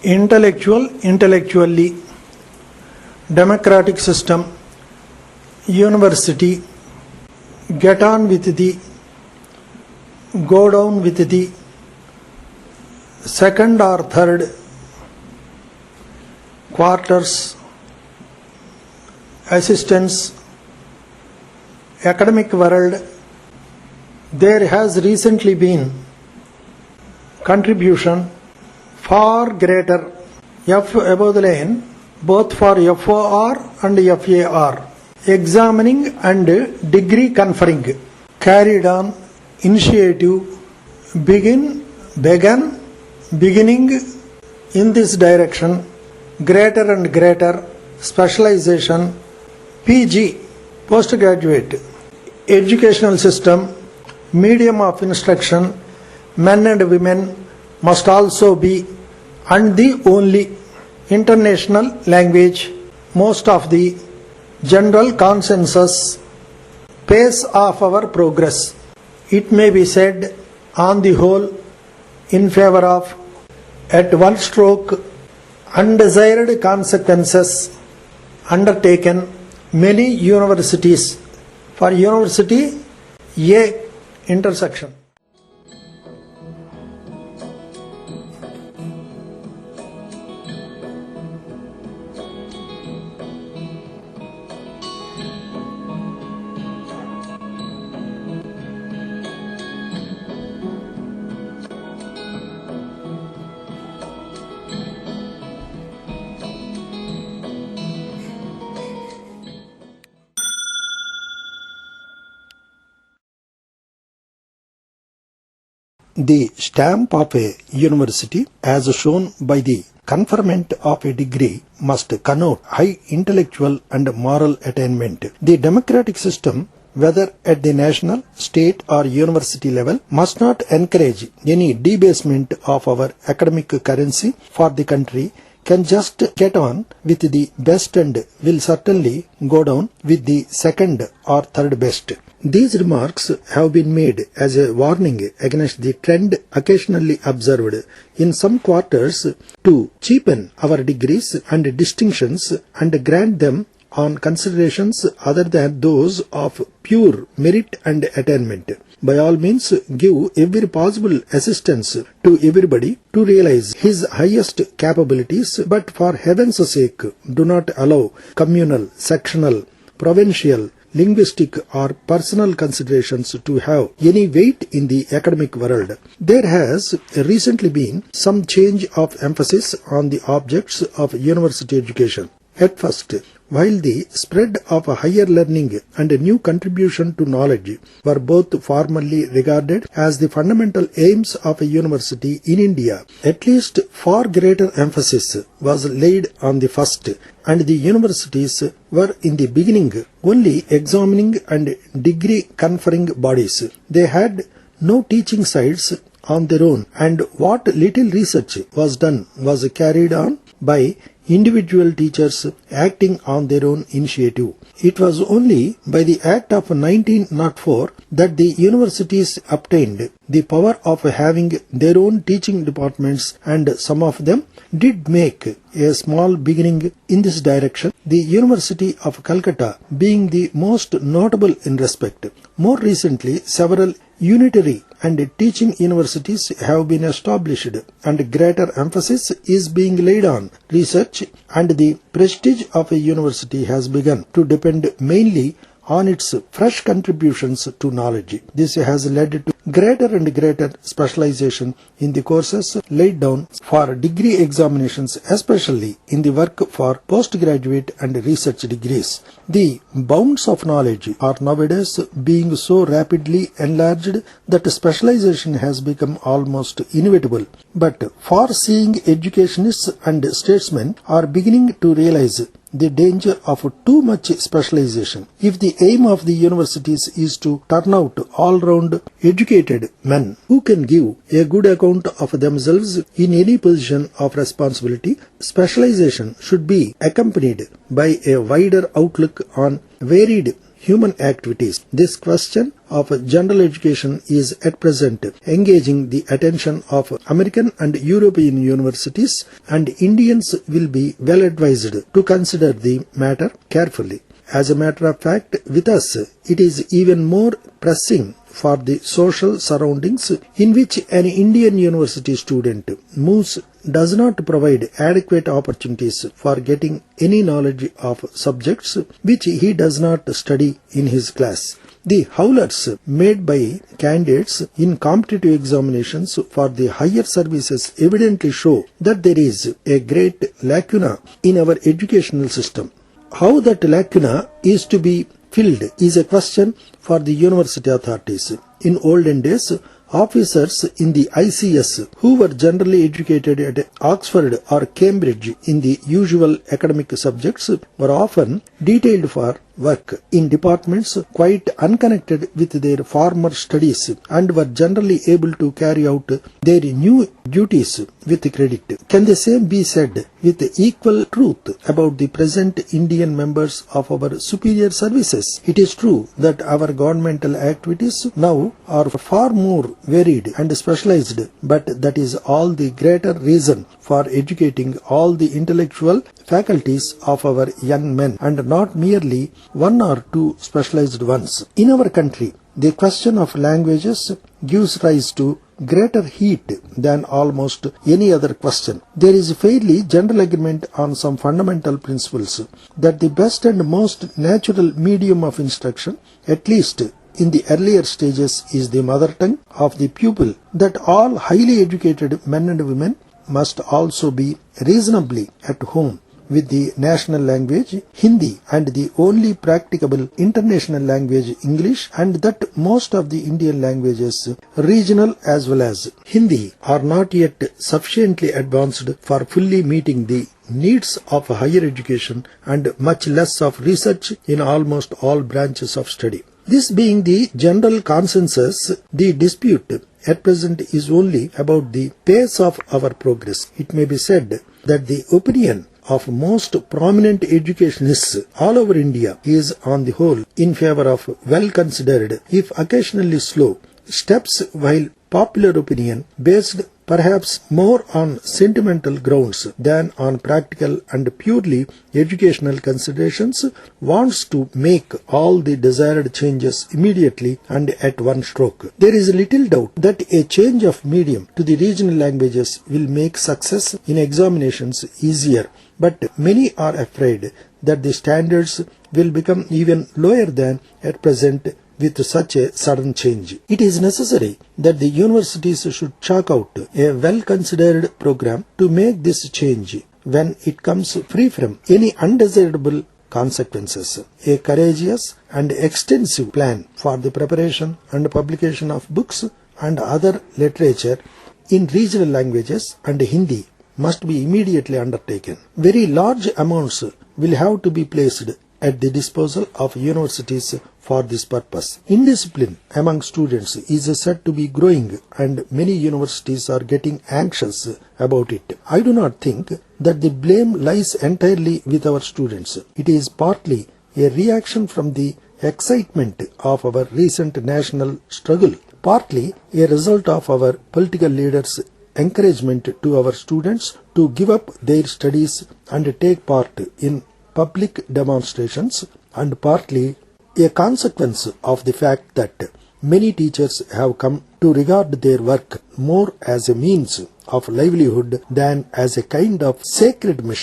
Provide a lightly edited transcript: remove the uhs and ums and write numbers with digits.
intellectually, democratic system, university, get on with the, go down with the, second or third, quarters, assistance, academic world. There has recently been contribution far greater, F above the line, both for FOR and FAR, examining and degree conferring, carried on initiative, beginning in this direction, greater and greater specialization, PG, postgraduate, educational system, medium of instruction, men and women must also be and the only international language. Most of the general consensus pace of our progress. It may be said on the whole in favor of, at one stroke, undesired consequences undertaken many universities. For university, A intersection. The stamp of a university, as shown by the conferment of a degree, must connote high intellectual and moral attainment. The democratic system, whether at the national, state or university level, must not encourage any debasement of our academic currency, for the country can just get on with the best and will certainly go down with the second or third best. These remarks have been made as a warning against the trend occasionally observed in some quarters to cheapen our degrees and distinctions and grant them on considerations other than those of pure merit and attainment. By all means, give every possible assistance to everybody to realize his highest capabilities, but for heaven's sake, do not allow communal, sectional, provincial, linguistic or personal considerations to have any weight in the academic world. There has recently been some change of emphasis on the objects of university education. At first, while the spread of higher learning and a new contribution to knowledge were both formally regarded as the fundamental aims of a university in India, at least far greater emphasis was laid on the first, and the universities were in the beginning only examining and degree conferring bodies. They had no teaching sites on their own, and what little research was done was carried on by individual teachers acting on their own initiative. It was only by the Act of 1904 that the universities obtained the power of having their own teaching departments, and some of them did make a small beginning in this direction, the University of Calcutta being the most notable in respect. More recently, several unitary and teaching universities have been established, and greater emphasis is being laid on research, and the prestige of a university has begun to depend mainly on its fresh contributions to knowledge. This has led to greater and greater specialization in the courses laid down for degree examinations, especially in the work for postgraduate and research degrees. The bounds of knowledge are nowadays being so rapidly enlarged that specialization has become almost inevitable. But far-seeing educationists and statesmen are beginning to realize the danger of too much specialization. If the aim of the universities is to turn out all-round educated men who can give a good account of themselves in any position of responsibility, specialization should be accompanied by a wider outlook on varied human activities. This question of general education is at present engaging the attention of American and European universities, and Indians will be well advised to consider the matter carefully. As a matter of fact, with us, it is even more pressing for the social surroundings in which an Indian university student moves does not provide adequate opportunities for getting any knowledge of subjects which he does not study in his class. The howlers made by candidates in competitive examinations for the higher services evidently show that there is a great lacuna in our educational system. How that lacuna is to be filled is a question for the university authorities. In olden days, officers in the ICS who were generally educated at Oxford or Cambridge in the usual academic subjects were often detailed for work in departments quite unconnected with their former studies and were generally able to carry out their new duties with credit. Can the same be said with equal truth about the present Indian members of our superior services? It is true that our governmental activities now are far more varied and specialized, but that is all the greater reason for educating all the intellectual faculties of our young men and not merely one or two specialized ones. In our country, the question of languages gives rise to greater heat than almost any other question. There is fairly general agreement on some fundamental principles that the best and most natural medium of instruction, at least in the earlier stages, is the mother tongue of the pupil, that all highly educated men and women must also be reasonably at home with the national language Hindi and the only practicable international language English, and that most of the Indian languages, regional as well as Hindi, are not yet sufficiently advanced for fully meeting the needs of higher education and much less of research in almost all branches of study. This being the general consensus, the dispute at present is only about the pace of our progress. It may be said that the opinion of most prominent educationists all over India is on the whole in favor of well-considered, if occasionally slow, steps, while popular opinion, based perhaps more on sentimental grounds than on practical and purely educational considerations, wants to make all the desired changes immediately and at one stroke. There is little doubt that a change of medium to the regional languages will make success in examinations easier, but many are afraid that the standards will become even lower than at present with such a sudden change. It is necessary that the universities should chalk out a well-considered program to make this change when it comes free from any undesirable consequences. A courageous and extensive plan for the preparation and publication of books and other literature in regional languages and Hindi must be immediately undertaken. Very large amounts will have to be placed at the disposal of universities for this purpose. Indiscipline among students is said to be growing, and many universities are getting anxious about it. I do not think that the blame lies entirely with our students. It is partly a reaction from the excitement of our recent national struggle, partly a result of our political leaders' encouragement to our students to give up their studies and take part in public demonstrations, and partly a consequence of the fact that many teachers have come to regard their work more as a means of livelihood than as a kind of sacred mission.